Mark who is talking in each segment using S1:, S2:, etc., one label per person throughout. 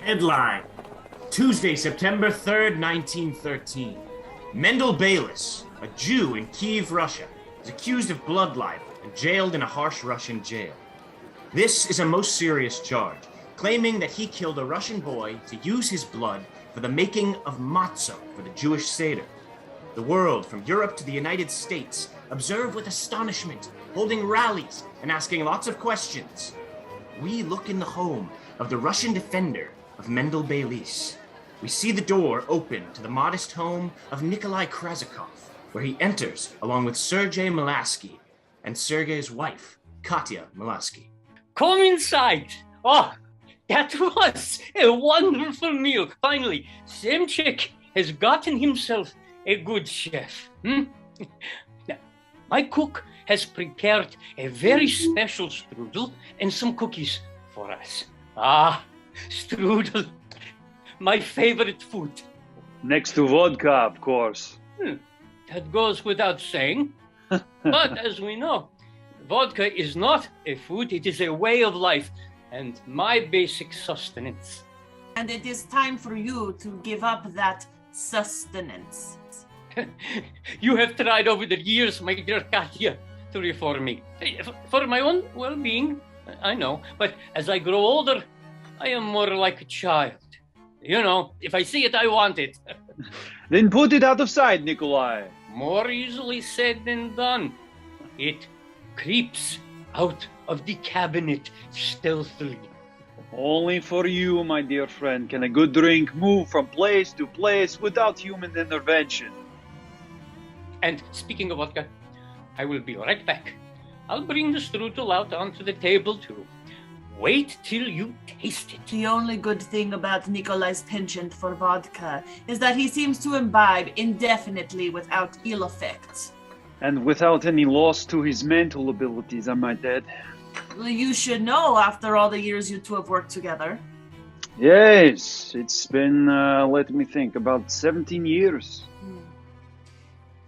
S1: Headline: Tuesday, September 3rd, 1913. Mendel Beiliss, a Jew in Kiev, Russia, is accused of blood libel and jailed in a harsh Russian jail. This is a most serious charge, claiming that he killed a Russian boy to use his blood for the making of matzah for the Jewish seder. The world, from Europe to the United States, observe with astonishment, holding rallies and asking lots of questions. We look in the home of the Russian defender of Mendel Beiliss. We see the door open to the modest home of Nikolai Krasakov, where he enters along with Sergei Mulaski and Sergei's wife, Katya Mulaski.
S2: Come inside. Oh, that was a wonderful meal. Finally, Semchik has gotten himself a good chef. Now, my cook has prepared a very special strudel and some cookies for us. Ah, strudel, my favorite food.
S3: Next to vodka, of course.
S2: That goes without saying. But as we know, vodka is not a food, it is a way of life and my basic sustenance.
S4: And it is time for you to give up that sustenance.
S2: You have tried over the years, my dear Katya, to reform me. For my own well-being, I know, but as I grow older, I am more like a child. You know, if I see it, I want it.
S3: Then put it out of sight, Nikolai.
S2: More easily said than done. It creeps out of the cabinet stealthily.
S3: Only for you, my dear friend, can a good drink move from place to place without human intervention.
S2: And speaking of vodka, I will be right back. I'll bring the strudel out onto the table too. Wait till you taste it.
S4: The only good thing about Nikolai's penchant for vodka is that he seems to imbibe indefinitely without ill effects.
S3: And without any loss to his mental abilities, I might add.
S4: Well, you should know after all the years you two have worked together.
S3: Yes, it's been, let me think, about 17 years.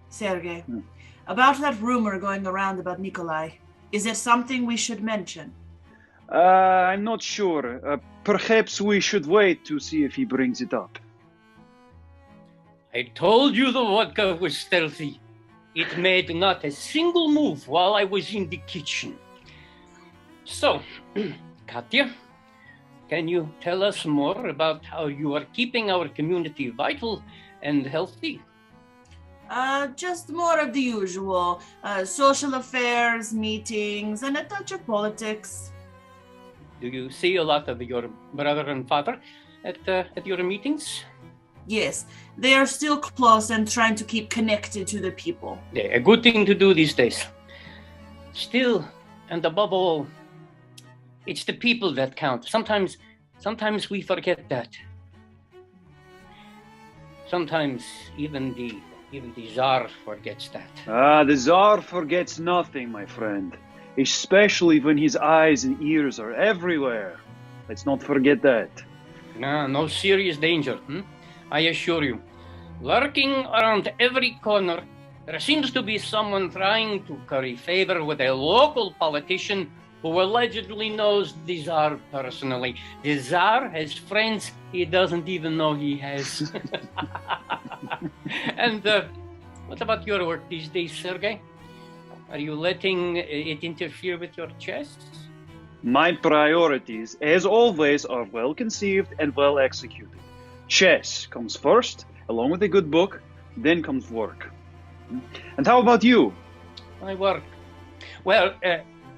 S4: Sergei, about that rumor going around about Nikolai, is it something we should mention?
S3: I'm not sure. Perhaps we should wait to see if he brings it up.
S2: I told you the vodka was stealthy. It made not a single move while I was in the kitchen. So, Katya, can you tell us more about how you are keeping our community vital and healthy?
S4: Just more of the usual. Social affairs, meetings, and a touch of politics.
S2: Do you see a lot of your brother and father at your meetings?
S4: Yes, they are still close and trying to keep connected to the people.
S2: Yeah, a good thing to do these days. Still, and above all, it's the people that count. Sometimes we forget that. Sometimes even the Tsar forgets that.
S3: The Tsar forgets nothing, my friend. Especially when his eyes and ears are everywhere. Let's not forget that.
S2: No serious danger, I assure you. Lurking around every corner, there seems to be someone trying to curry favor with a local politician who allegedly knows the Tsar personally. The Tsar has friends he doesn't even know he has. And what about your work these days, Sergei? Are you letting it interfere with your chess?
S3: My priorities, as always, are well conceived and well executed. Chess comes first, along with a good book, then comes work. And how about you?
S2: My work. Well,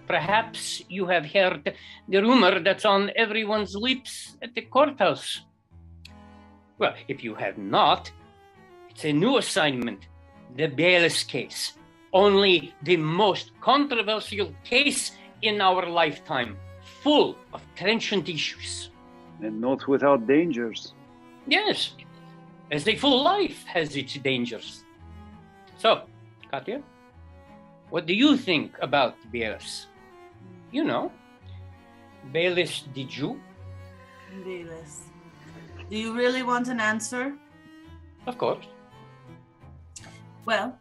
S2: perhaps you have heard the rumor that's on everyone's lips at the courthouse. Well, if you have not, it's a new assignment, the Beiliss case. Only the most controversial case in our lifetime, full of trenchant issues.
S3: And not without dangers.
S2: Yes, as a full life has its dangers. So, Katya, what do you think about Beiliss? You know, Beiliss the Jew.
S4: Beiliss. Do you really want an answer?
S2: Of course.
S4: Well,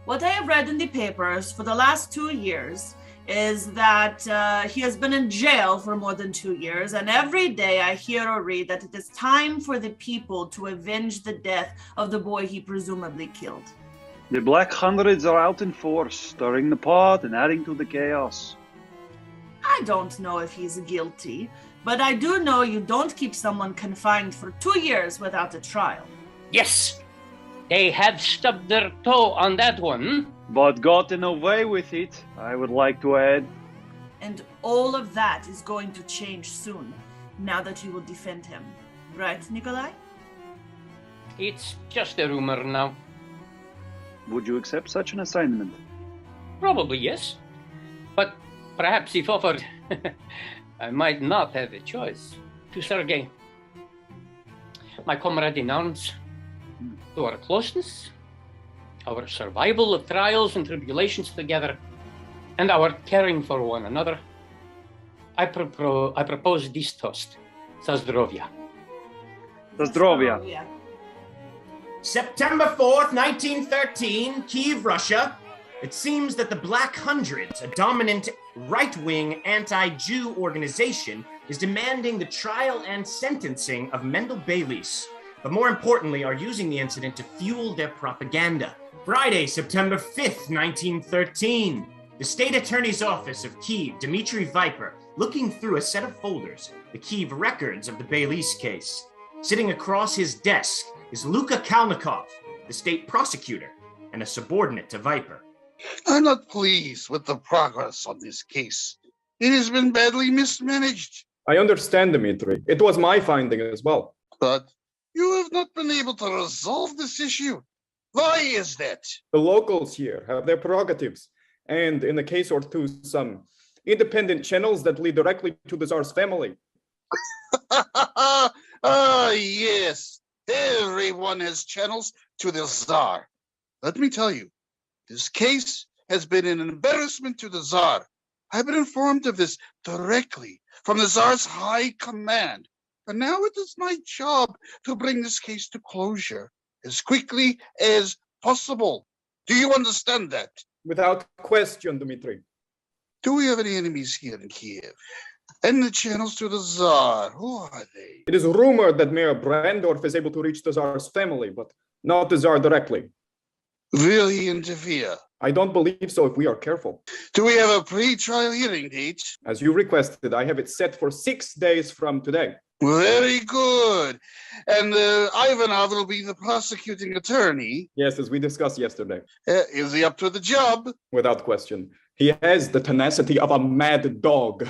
S4: what I have read in the papers for the last 2 years is that he has been in jail for more than 2 years, and every day I hear or read that it is time for the people to avenge the death of the boy he presumably killed.
S3: The Black Hundreds are out in force, stirring the pot and adding to the chaos.
S4: I don't know if he's guilty, but I do know you don't keep someone confined for 2 years without a trial.
S2: Yes, they have stubbed their toe on that one.
S3: But gotten away with it, I would like to add.
S4: And all of that is going to change soon, now that you will defend him. Right, Nikolai?
S2: It's just a rumor now.
S3: Would you accept such an assignment?
S2: Probably yes. But perhaps if offered, I might not have a choice. To Sergei, my comrade in arms, to our closeness, our survival of trials and tribulations together, and our caring for one another, I propose this toast. Zazdrovia.
S3: Zazdrovia.
S1: September 4th, 1913, Kiev, Russia. It seems that the Black Hundreds, a dominant right-wing anti-Jew organization, is demanding the trial and sentencing of Mendel Beiliss, but more importantly are using the incident to fuel their propaganda. Friday, September 5th, 1913. The State Attorney's Office of Kiev, Dmitry Viper, looking through a set of folders, the Kiev records of the Beiliss case. Sitting across his desk is Luka Kalnikov, the state prosecutor, and a subordinate to Viper.
S5: I'm not pleased with the progress on this case. It has been badly mismanaged.
S6: I understand, Dmitry. It was my finding as well.
S5: But you have not been able to resolve this issue. Why is that?
S6: The locals here have their prerogatives, and in a case or two, some independent channels that lead directly to the Tsar's family.
S5: Yes. Everyone has channels to the Tsar. Let me tell you, this case has been an embarrassment to the Tsar. I've been informed of this directly from the Tsar's high command. And now it is my job to bring this case to closure as quickly as possible. Do you understand that?
S6: Without question, Dmitry.
S5: Do we have any enemies here in Kiev? And the channels to the Tsar, who are they?
S6: It is rumored that Mayor Brandorf is able to reach the Tsar's family, but not the Tsar directly.
S5: Will he interfere?
S6: I don't believe so if we are careful.
S5: Do we have a pre-trial hearing date?
S6: As you requested, I have it set for 6 days from today.
S5: Very good. And Ivanov will be the prosecuting attorney.
S6: Yes, as we discussed yesterday.
S5: Is he up to the job?
S6: Without question. He has the tenacity of a mad dog.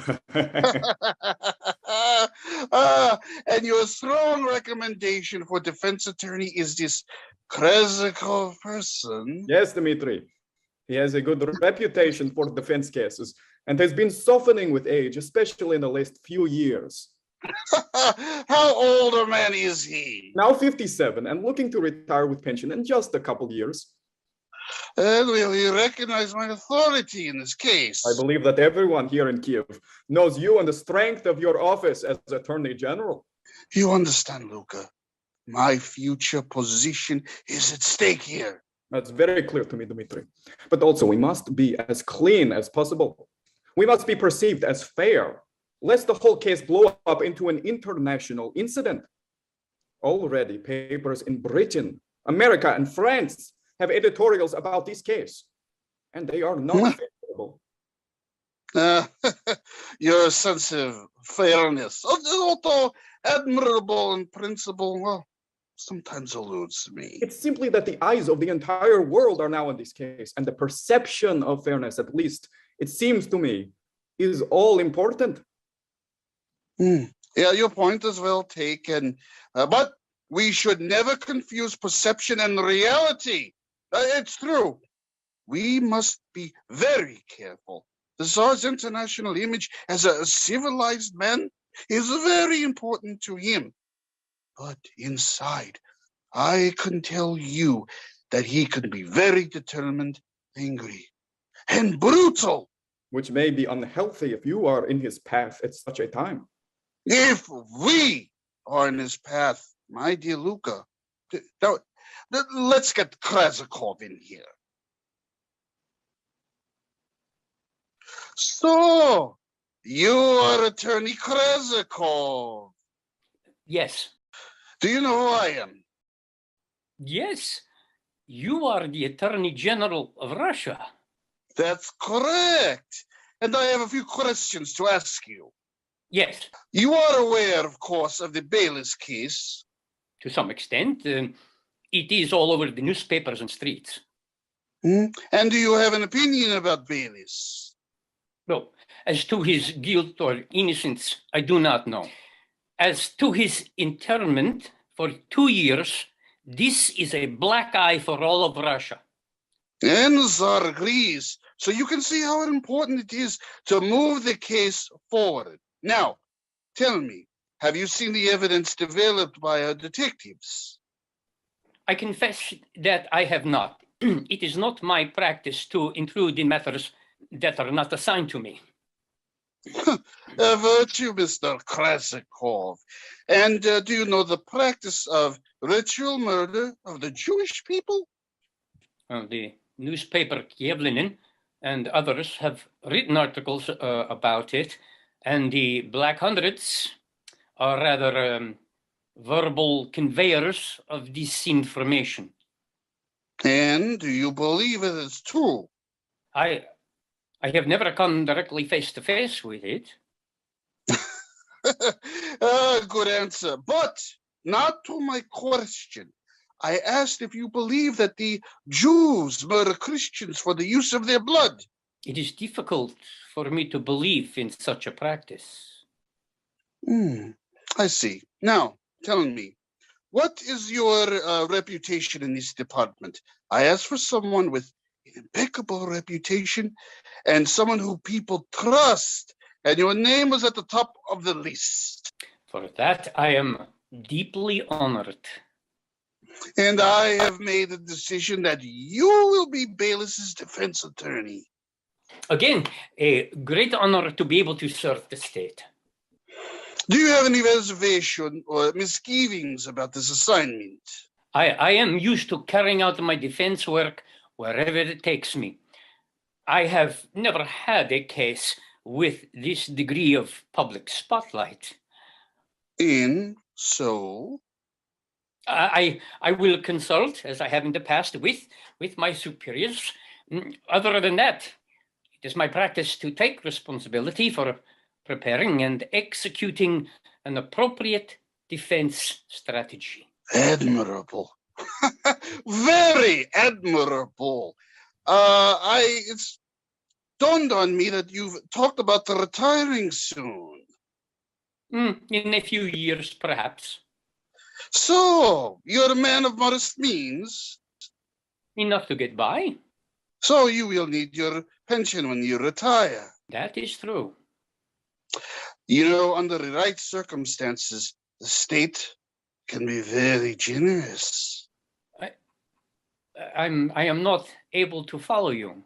S5: And your strong recommendation for defense attorney is this Krezikov person?
S6: Yes, Dmitry. He has a good reputation for defense cases and has been softening with age, especially in the last few years.
S5: How old a man is he?
S6: Now 57 and looking to retire with pension in just a couple years.
S5: And will he recognize my authority in this case?
S6: I believe that everyone here in Kiev knows you and the strength of your office as Attorney General.
S5: You understand, Luka. My future position is at stake here.
S6: That's very clear to me, Dmitry. But also, we must be as clean as possible. We must be perceived as fair, lest the whole case blow up into an international incident. Already, papers in Britain, America, and France have editorials about this case, and they are not favorable.
S5: Your sense of fairness, although admirable in principle, well, sometimes eludes me.
S6: It's simply that the eyes of the entire world are now on this case, and the perception of fairness, at least, it seems to me, is all important.
S5: Yeah, your point is well taken, but we should never confuse perception and reality. It's true. We must be very careful. The Tsar's international image as a civilized man is very important to him. But inside, I can tell you that he can be very determined, angry, and brutal.
S6: Which may be unhealthy if you are in his path at such a time.
S5: If we are in his path, my dear Luka, let's get Krezikov in here. So, you are Attorney Krezikov.
S2: Yes.
S5: Do you know who I am?
S2: Yes. You are the Attorney General of Russia.
S5: That's correct. And I have a few questions to ask you.
S2: Yes,
S5: You are aware, of course, of the Beiliss case.
S2: to some extent. It is all over the newspapers and streets.
S5: And do you have an opinion about Beiliss?
S2: No, as to his guilt or innocence, I do not know. As to his internment for 2 years, this is a black eye for all of Russia.
S5: And the Tsar agrees. So you can see how important it is to move the case forward. Now, tell me, have you seen the evidence developed by our detectives?
S2: I confess that I have not. It is not my practice to intrude in matters that are not assigned to me.
S5: A virtue, Mr. Krezikov. And do you know the practice of ritual murder of the Jewish people?
S2: The newspaper Kievlinin and others have written articles about it, and the Black Hundreds are rather verbal conveyors of this information.
S5: And do you believe it is true?
S2: I have never come directly face to face with it.
S5: Good answer. But not to my question. I asked if you believe that the Jews murder Christians for the use of their blood.
S2: It is difficult for me to believe in such a practice.
S5: I see. Now, tell me, what is your reputation in this department? I asked for someone with an impeccable reputation and someone who people trust, and your name was at the top of the list.
S2: For that, I am deeply honored.
S5: And I have made the decision that you will be Beiliss's defense attorney.
S2: Again, a great honor to be able to serve the state.
S5: Do you have any reservation or misgivings about this assignment?
S2: I am used to carrying out my defense work wherever it takes me. I have never had a case with this degree of public spotlight.
S5: And so?
S2: I will consult, as I have in the past, with my superiors. Other than that, it is my practice to take responsibility for preparing and executing an appropriate defense strategy.
S5: Admirable. Very admirable. It's dawned on me that you've talked about retiring soon.
S2: In a few years, perhaps.
S5: So, you're a man of modest means.
S2: Enough to get by.
S5: So you will need your pension when you retire.
S2: That is true.
S5: You know, under the right circumstances, the state can be very generous.
S2: I am not able to follow you.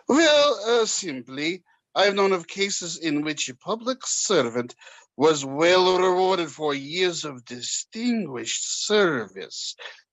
S5: Well, simply, I've known of cases in which a public servant was well rewarded for years of distinguished service.